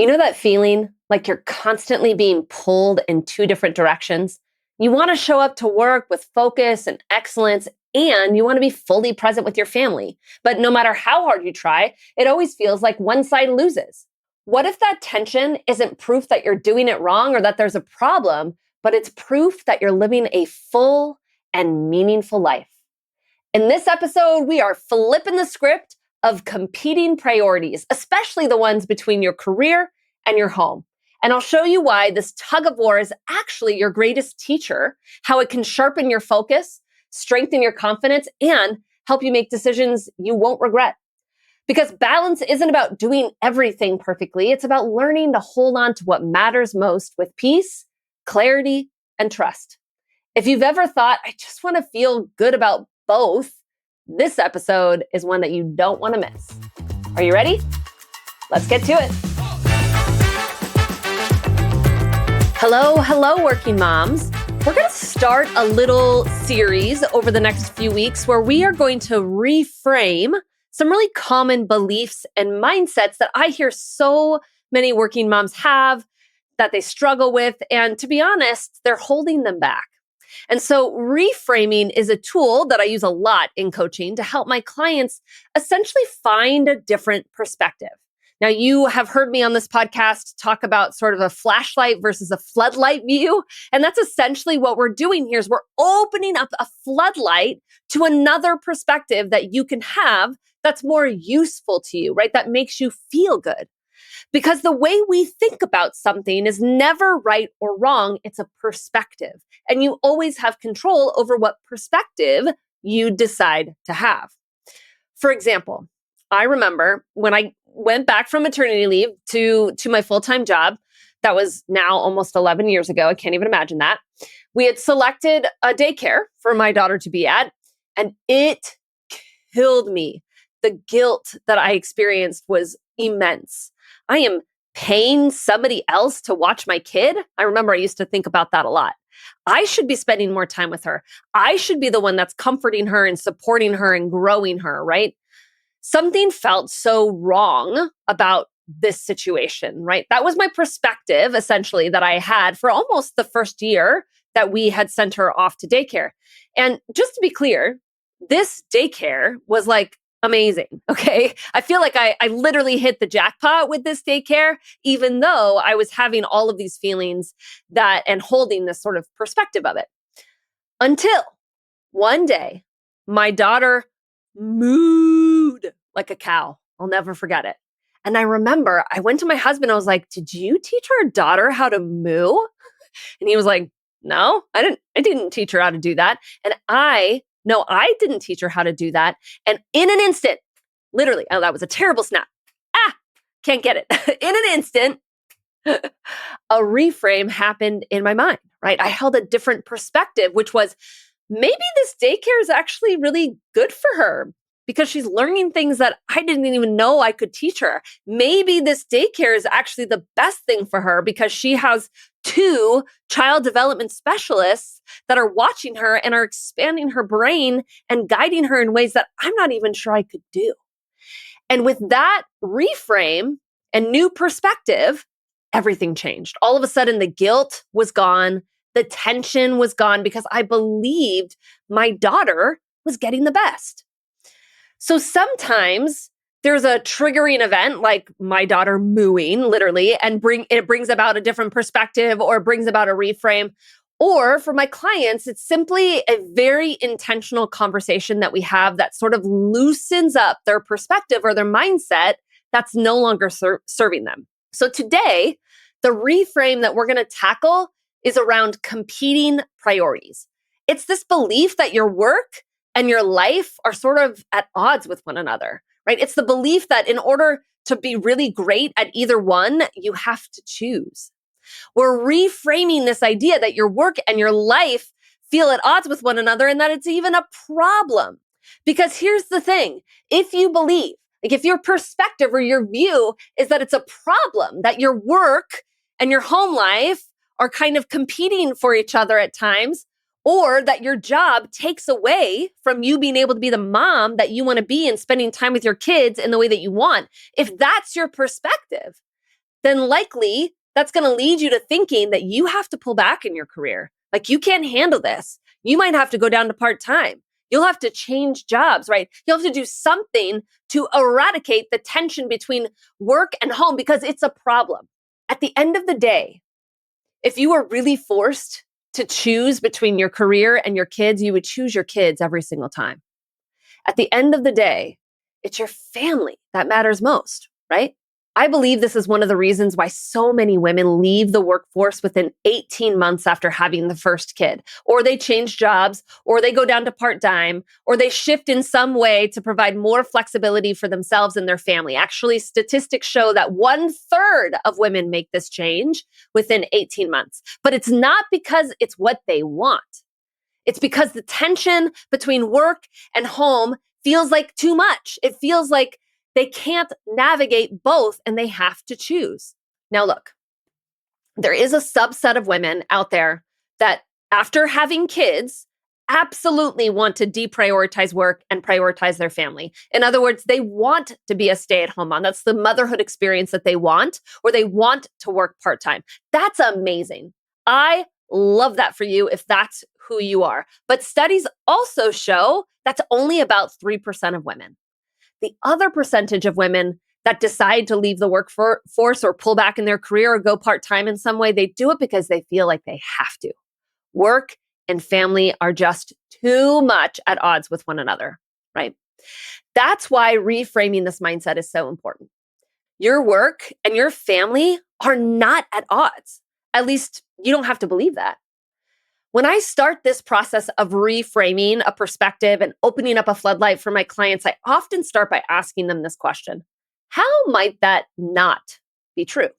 You know that feeling like you're constantly being pulled in two different directions? You want to show up to work with focus and excellence, and you want to be fully present with your family. But no matter how hard you try, it always feels like one side loses. What if that tension isn't proof that you're doing it wrong or that there's a problem, but it's proof that you're living a full and meaningful life? In this episode, we are flipping the script of competing priorities, especially the ones between your career and your home. And I'll show you why this tug of war is actually your greatest teacher, how it can sharpen your focus, strengthen your confidence, and help you make decisions you won't regret. Because balance isn't about doing everything perfectly, it's about learning to hold on to what matters most with peace, clarity, and trust. If you've ever thought, I just want to feel good about both, this episode is one that you don't want to miss. Are you ready? Let's get to it. Hello, working moms. We're going to start a little series over the next few weeks where we are going to reframe some really common beliefs and mindsets that I hear so many working moms have, that they struggle with, and to be honest, they're holding them back. And so reframing is a tool that I use a lot in coaching to help my clients essentially find a different perspective. Now, you have heard me on this podcast talk about sort of a flashlight versus a floodlight view. And that's essentially what we're doing here is we're opening up a floodlight to another perspective that you can have that's more useful to you, right? That makes you feel good. Because the way we think about something is never right or wrong. It's a perspective. And you always have control over what perspective you decide to have. For example, I remember when I went back from maternity leave to my full-time job, that was now almost 11 years ago. I can't even imagine that. We had selected a daycare for my daughter to be at, and it killed me. The guilt that I experienced was immense. I am paying somebody else to watch my kid. I remember I used to think about that a lot. I should be spending more time with her. I should be the one that's comforting her and supporting her and growing her, right? Something felt so wrong about this situation, right? That was my perspective, essentially, that I had for almost the first year that we had sent her off to daycare. And just to be clear, this daycare was like amazing. Okay. I feel like I literally hit the jackpot with this daycare, even though I was having all of these feelings and holding this sort of perspective of it. Until one day, my daughter mooed like a cow. I'll never forget it. And I remember I went to my husband. I was like, did you teach our daughter how to moo? And he was like, no, I didn't teach her how to do that. And I didn't teach her how to do that. And in an instant, literally, that was a terrible snap. Can't get it. In an instant, a reframe happened in my mind, right? I held a different perspective, which was maybe this daycare is actually really good for her because she's learning things that I didn't even know I could teach her. Maybe this daycare is actually the best thing for her because she has 2 child development specialists that are watching her and are expanding her brain and guiding her in ways that I'm not even sure I could do. And with that reframe and new perspective, everything changed. All of a sudden, the guilt was gone. The tension was gone because I believed my daughter was getting the best. So sometimes there's a triggering event like my daughter mooing, literally, and it brings about a different perspective or brings about a reframe. Or for my clients, it's simply a very intentional conversation that we have that sort of loosens up their perspective or their mindset that's no longer serving them. So today, the reframe that we're going to tackle is around competing priorities. It's this belief that your work and your life are sort of at odds with one another, right? It's the belief that in order to be really great at either one, you have to choose. We're reframing this idea that your work and your life feel at odds with one another and that it's even a problem. Because here's the thing, if you believe, like if your perspective or your view is that it's a problem, that your work and your home life are kind of competing for each other at times, or that your job takes away from you being able to be the mom that you want to be and spending time with your kids in the way that you want. If that's your perspective, then likely that's going to lead you to thinking that you have to pull back in your career. Like you can't handle this. You might have to go down to part-time. You'll have to change jobs, right? You'll have to do something to eradicate the tension between work and home because it's a problem. At the end of the day, if you were really forced to choose between your career and your kids, you would choose your kids every single time. At the end of the day, it's your family that matters most, right? I believe this is one of the reasons why so many women leave the workforce within 18 months after having the first kid, or they change jobs, or they go down to part-time, or they shift in some way to provide more flexibility for themselves and their family. Actually, statistics show that 1/3 of women make this change within 18 months. But it's not because it's what they want. It's because the tension between work and home feels like too much. It feels like they can't navigate both and they have to choose. Now, look, there is a subset of women out there that, after having kids, absolutely want to deprioritize work and prioritize their family. In other words, they want to be a stay-at-home mom. That's the motherhood experience that they want, or they want to work part-time. That's amazing. I love that for you if that's who you are. But studies also show that's only about 3% of women. The other percentage of women that decide to leave the workforce or pull back in their career or go part-time in some way, they do it because they feel like they have to. Work and family are just too much at odds with one another, right? That's why reframing this mindset is so important. Your work and your family are not at odds. At least you don't have to believe that. When I start this process of reframing a perspective and opening up a floodlight for my clients, I often start by asking them this question: how might that not be true?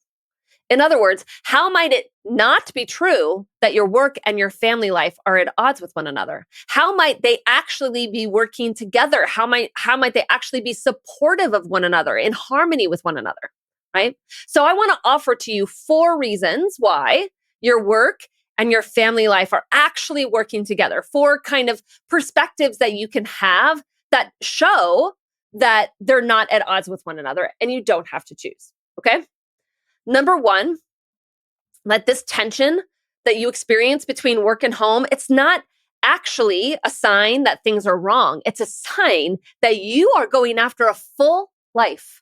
In other words, how might it not be true that your work and your family life are at odds with one another? How might they actually be working together? How might they actually be supportive of one another, in harmony with one another, right? So I want to offer to you 4 reasons why your work and your family life are actually working together. 4 kind of perspectives that you can have that show that they're not at odds with one another, and you don't have to choose, okay? Number 1, let this tension that you experience between work and home, it's not actually a sign that things are wrong. It's a sign that you are going after a full life,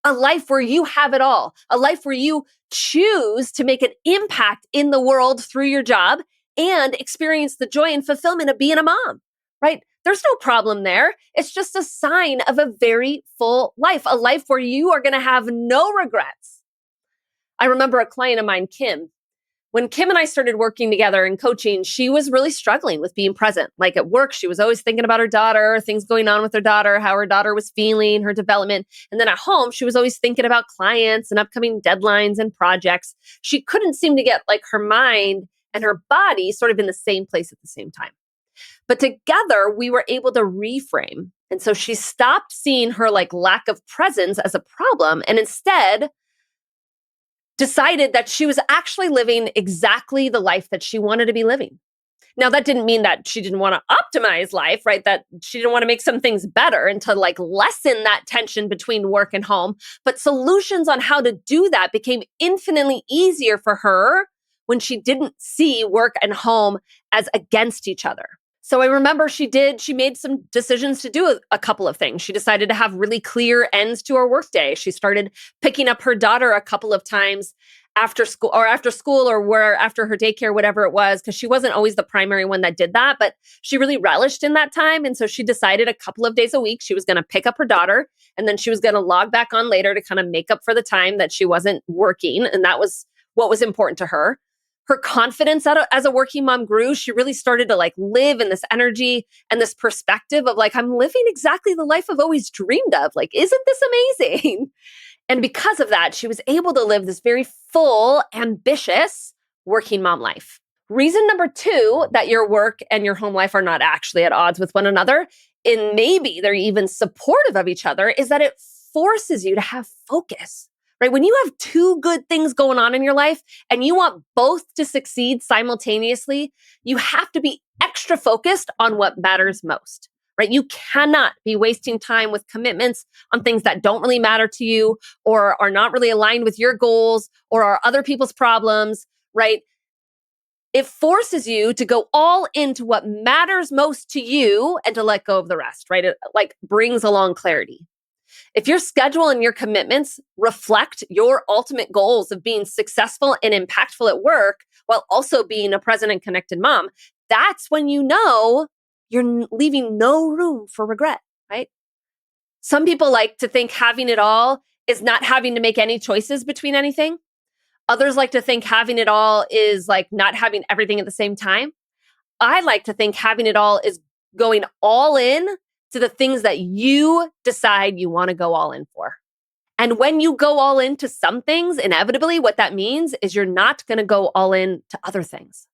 a life where you have it all, a life where you choose to make an impact in the world through your job and experience the joy and fulfillment of being a mom, right? There's no problem there. It's just a sign of a very full life, a life where you are going to have no regrets. I remember a client of mine, Kim. When Kim and I started working together in coaching, she was really struggling with being present. Like at work, she was always thinking about her daughter, things going on with her daughter, how her daughter was feeling, her development. And then at home, she was always thinking about clients and upcoming deadlines and projects. She couldn't seem to get like her mind and her body sort of in the same place at the same time. But together, we were able to reframe. And so she stopped seeing her like lack of presence as a problem and instead decided that she was actually living exactly the life that she wanted to be living. Now, that didn't mean that she didn't want to optimize life, right? That she didn't want to make some things better and to like lessen that tension between work and home. But solutions on how to do that became infinitely easier for her when she didn't see work and home as against each other. So I remember she made some decisions to do a couple of things. She decided to have really clear ends to her workday. She started picking up her daughter a couple of times after school or after her daycare, whatever it was, because she wasn't always the primary one that did that, but she really relished in that time. And so she decided a couple of days a week, she was going to pick up her daughter and then she was going to log back on later to kind of make up for the time that she wasn't working. And that was what was important to her. Her confidence as a working mom grew. She really started to like live in this energy and this perspective of like, I'm living exactly the life I've always dreamed of. Like, isn't this amazing? And because of that, she was able to live this very full, ambitious working mom life. Reason number 2 that your work and your home life are not actually at odds with one another, and maybe they're even supportive of each other, is that it forces you to have focus. Right? When you have 2 good things going on in your life and you want both to succeed simultaneously, you have to be extra focused on what matters most, right? You cannot be wasting time with commitments on things that don't really matter to you or are not really aligned with your goals or are other people's problems, right? It forces you to go all into what matters most to you and to let go of the rest, right? It like brings along clarity. If your schedule and your commitments reflect your ultimate goals of being successful and impactful at work while also being a present and connected mom, that's when you know you're leaving no room for regret, right? Some people like to think having it all is not having to make any choices between anything. Others like to think having it all is like not having everything at the same time. I like to think having it all is going all in to the things that you decide you want to go all in for. And when you go all into some things, inevitably, what that means is you're not going to go all in to other things.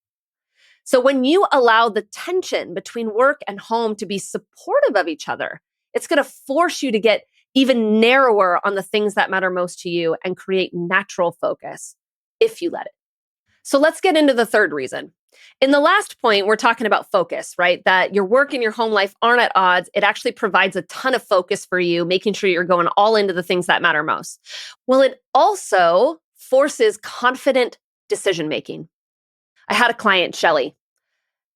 So when you allow the tension between work and home to be supportive of each other, it's going to force you to get even narrower on the things that matter most to you and create natural focus if you let it. So let's get into the third reason. In the last point, we're talking about focus, right? That your work and your home life aren't at odds. It actually provides a ton of focus for you, making sure you're going all into the things that matter most. Well, it also forces confident decision making. I had a client, Shelly,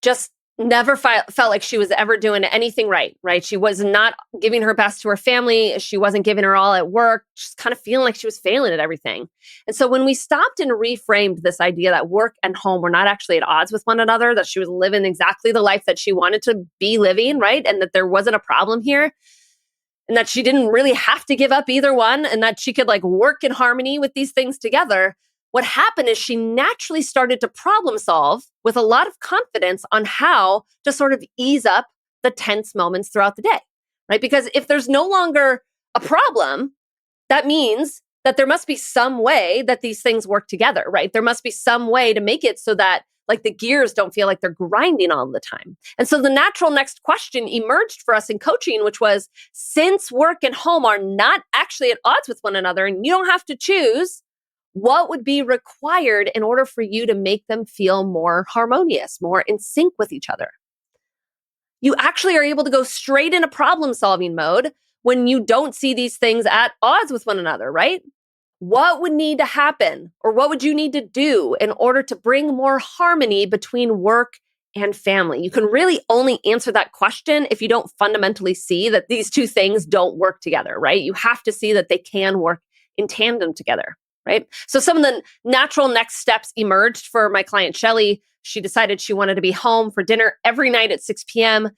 just never felt like she was ever doing anything right, right? She was not giving her best to her family. She wasn't giving her all at work, just kind of feeling like she was failing at everything. And so when we stopped and reframed this idea that work and home were not actually at odds with one another, that she was living exactly the life that she wanted to be living, right? And that there wasn't a problem here, and that she didn't really have to give up either one, and that she could like work in harmony with these things together. What happened is she naturally started to problem solve with a lot of confidence on how to sort of ease up the tense moments throughout the day, right? Because if there's no longer a problem, that means that there must be some way that these things work together, right? There must be some way to make it so that like the gears don't feel like they're grinding all the time. And so the natural next question emerged for us in coaching, which was, since work and home are not actually at odds with one another and you don't have to choose, what would be required in order for you to make them feel more harmonious, more in sync with each other? You actually are able to go straight into problem solving mode when you don't see these things at odds with one another, right? What would need to happen or what would you need to do in order to bring more harmony between work and family? You can really only answer that question if you don't fundamentally see that these two things don't work together, right? You have to see that they can work in tandem together, right? So some of the natural next steps emerged for my client, Shelly. She decided she wanted to be home for dinner every night at 6 p.m.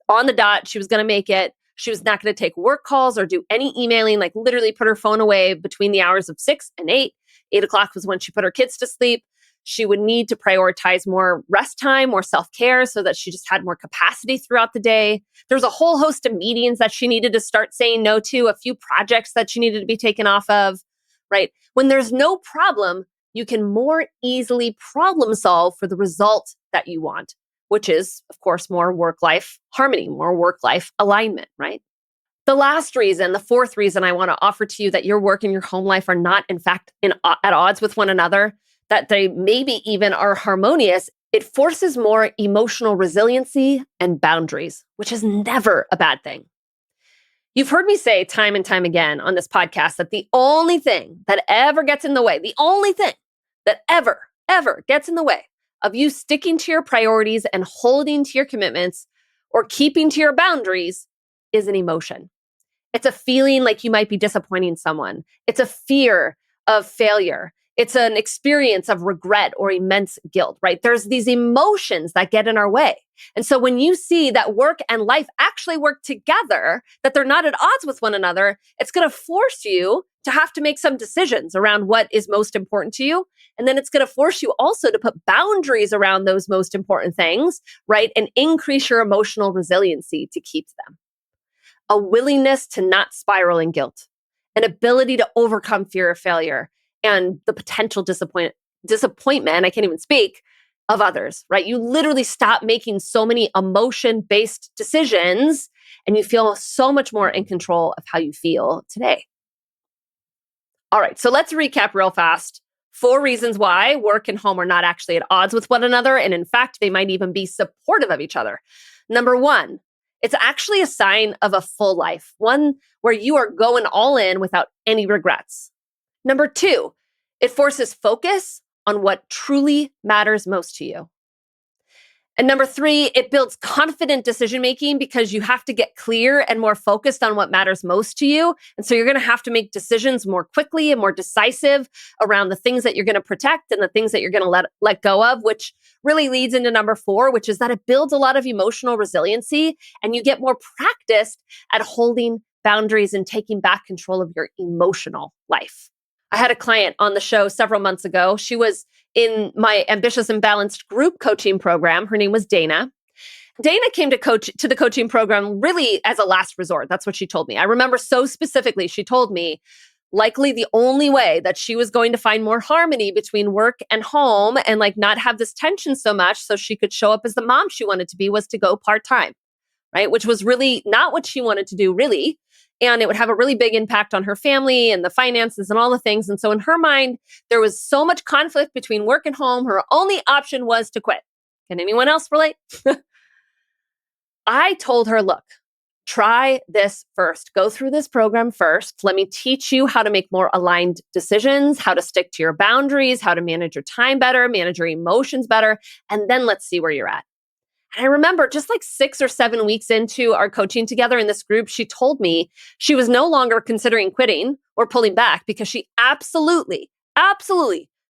on the dot. She was going to make it. She was not going to take work calls or do any emailing, like literally put her phone away between the hours of 6 and 8. 8 o'clock was when she put her kids to sleep. She would need to prioritize more rest time, more self-care so that she just had more capacity throughout the day. There's a whole host of meetings that she needed to start saying no to, a few projects that she needed to be taken off of, right? When there's no problem, you can more easily problem solve for the result that you want, which is, of course, more work-life harmony, more work-life alignment, right? The last reason, the fourth reason I want to offer to you that your work and your home life are not, in fact, at odds with one another, that they maybe even are harmonious, it forces more emotional resiliency and boundaries, which is never a bad thing. You've heard me say time and time again on this podcast that the only thing that ever gets in the way, the only thing that ever gets in the way of you sticking to your priorities and holding to your commitments or keeping to your boundaries is an emotion. It's a feeling like you might be disappointing someone. It's a fear of failure. It's an experience of regret or immense guilt, right? There's these emotions that get in our way. And so when you see that work and life actually work together, that they're not at odds with one another, it's going to force you to have to make some decisions around what is most important to you. And then it's going to force you also to put boundaries around those most important things, right? And increase your emotional resiliency to keep them. A willingness to not spiral in guilt, an ability to overcome fear of failure and the potential disappointment, I can't even speak, of others, right? You literally stop making so many emotion-based decisions and you feel so much more in control of how you feel today. All right, so let's recap real fast. 4 reasons why work and home are not actually at odds with one another. And in fact, they might even be supportive of each other. Number 1, It's actually a sign of a full life, one where you are going all in without any regrets. Number 2, it forces focus on what truly matters most to you. And number 3, it builds confident decision-making because you have to get clear and more focused on what matters most to you. And so you're going to have to make decisions more quickly and more decisive around the things that you're going to protect and the things that you're going to let go of, which really leads into number 4, which is that it builds a lot of emotional resiliency and you get more practiced at holding boundaries and taking back control of your emotional life. I had a client on the show several months ago. She was in my Ambitious and Balanced group coaching program. Her name was Dana. Dana came to the coaching program really as a last resort. That's what she told me. I remember so specifically, she told me likely the only way that she was going to find more harmony between work and home and like not have this tension so much so she could show up as the mom she wanted to be was to go part-time, right? Which was really not what she wanted to do, really. And it would have a really big impact on her family and the finances and all the things. And so in her mind, there was so much conflict between work and home. Her only option was to quit. Can anyone else relate? I told her, look, try this first. Go through this program first. Let me teach you how to make more aligned decisions, how to stick to your boundaries, how to manage your time better, manage your emotions better. And then let's see where you're at. And I remember just like 6 or 7 weeks into our coaching together in this group, she told me she was no longer considering quitting or pulling back because she absolutely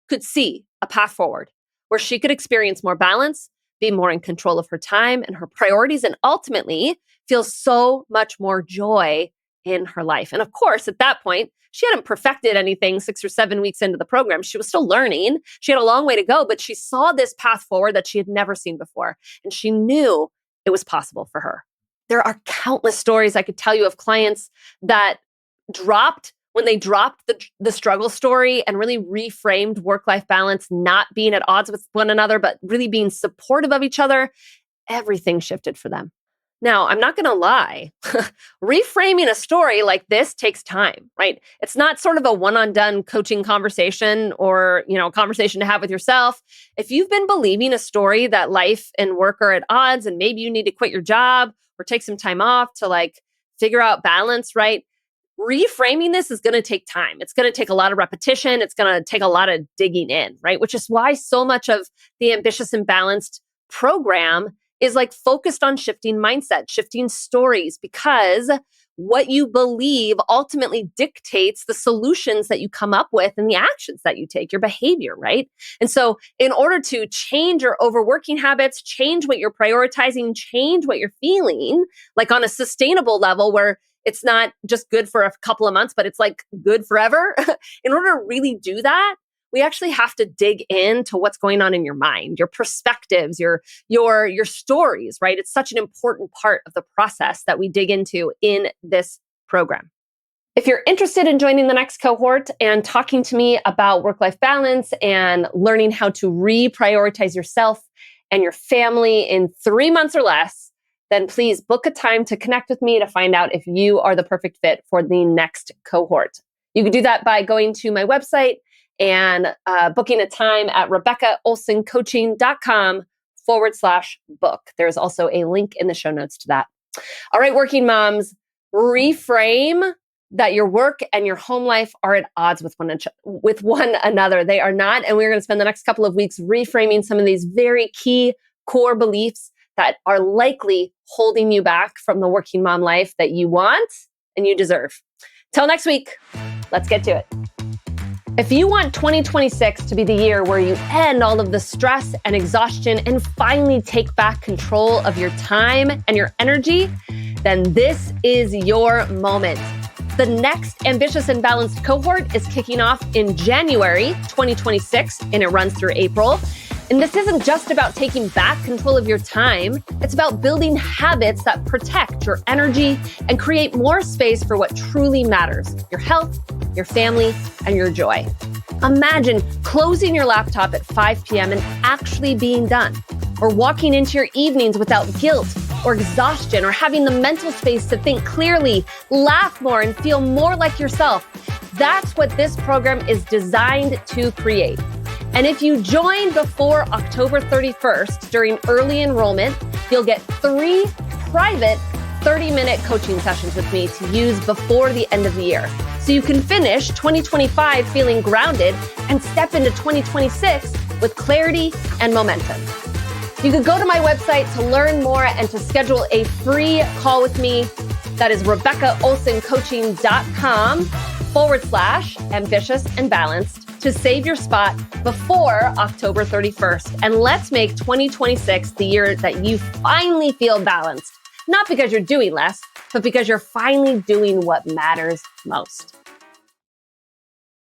could see a path forward where she could experience more balance, be more in control of her time and her priorities, and ultimately feel so much more joy in her life. And of course, at that point, she hadn't perfected anything 6 or 7 weeks into the program. She was still learning. She had a long way to go, but she saw this path forward that she had never seen before. And she knew it was possible for her. There are countless stories I could tell you of clients that when they dropped the struggle story and really reframed work-life balance, not being at odds with one another, but really being supportive of each other, everything shifted for them. Now, I'm not going to lie. Reframing a story like this takes time, right? It's not sort of a one-on-done coaching conversation or, conversation to have with yourself. If you've been believing a story that life and work are at odds and maybe you need to quit your job or take some time off to figure out balance, right? Reframing this is going to take time. It's going to take a lot of repetition. It's going to take a lot of digging in, right? Which is why so much of the Ambitious and Balanced program is focused on shifting mindset, shifting stories, because what you believe ultimately dictates the solutions that you come up with and the actions that you take, your behavior, right? And so in order to change your overworking habits, change what you're prioritizing, change what you're feeling, on a sustainable level where it's not just good for a couple of months, but it's good forever. In order to really do that, we actually have to dig into what's going on in your mind, your perspectives, your stories, right? It's such an important part of the process that we dig into in this program. If you're interested in joining the next cohort and talking to me about work-life balance and learning how to reprioritize yourself and your family in 3 months or less, then please book a time to connect with me to find out if you are the perfect fit for the next cohort. You can do that by going to my website and booking a time at RebeccaOlsonCoaching.com/book. There's also a link in the show notes to that. All right, working moms, reframe that your work and your home life are at odds with one another. They are not. And we're going to spend the next couple of weeks reframing some of these very key core beliefs that are likely holding you back from the working mom life that you want and you deserve. Till next week, let's get to it. If you want 2026 to be the year where you end all of the stress and exhaustion and finally take back control of your time and your energy, then this is your moment. The next Ambitious and Balanced cohort is kicking off in January 2026, and it runs through April. And this isn't just about taking back control of your time. It's about building habits that protect your energy and create more space for what truly matters: your health, your family, and your joy. Imagine closing your laptop at 5 p.m. and actually being done, or walking into your evenings without guilt or exhaustion, or having the mental space to think clearly, laugh more, and feel more like yourself. That's what this program is designed to create. And if you join before October 31st during early enrollment, you'll get 3 private 30-minute coaching sessions with me to use before the end of the year, so you can finish 2025 feeling grounded and step into 2026 with clarity and momentum. You can go to my website to learn more and to schedule a free call with me. That is RebeccaOlsonCoaching.com/ambitious and balanced to save your spot before October 31st. And let's make 2026 the year that you finally feel balanced. Not because you're doing less, but because you're finally doing what matters most.